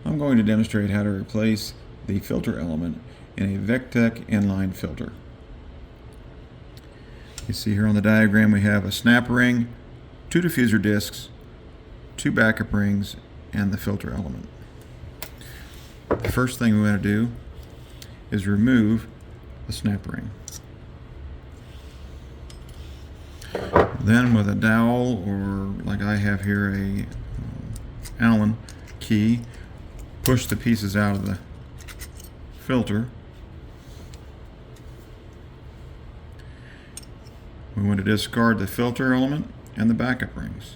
I'm going to demonstrate how to replace the filter element in a Vektek inline filter. You see here on the diagram we have a snap ring, 2 diffuser discs, 2 backup rings, and the filter element. The first thing we want to do is remove the snap ring. Then with a dowel, or like I have here, a Allen key, push the pieces out of the filter. We want to discard the filter element and the backup rings.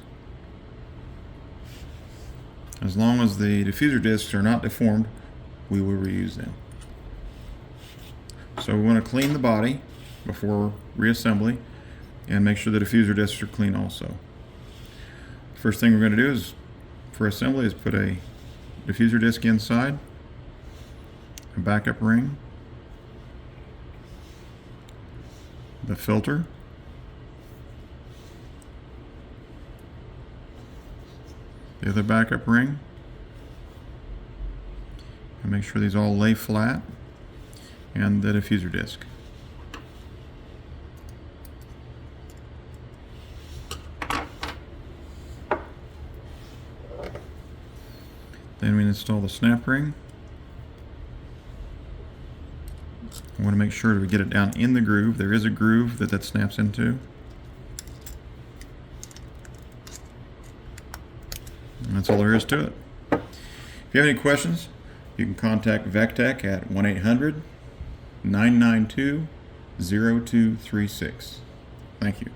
As long as the diffuser discs are not deformed, we will reuse them. So we want to clean the body before reassembly and make sure the diffuser discs are clean also. First thing we're going to do is, for assembly, is put a diffuser disc inside, a backup ring, the filter, the other backup ring, and make sure these all lay flat, and the diffuser disc. Then we install the snap ring. I want to make sure to get it down in the groove. There is a groove that snaps into. And that's all there is to it. If you have any questions, you can contact Vektek at 1-800-992-0236. Thank you.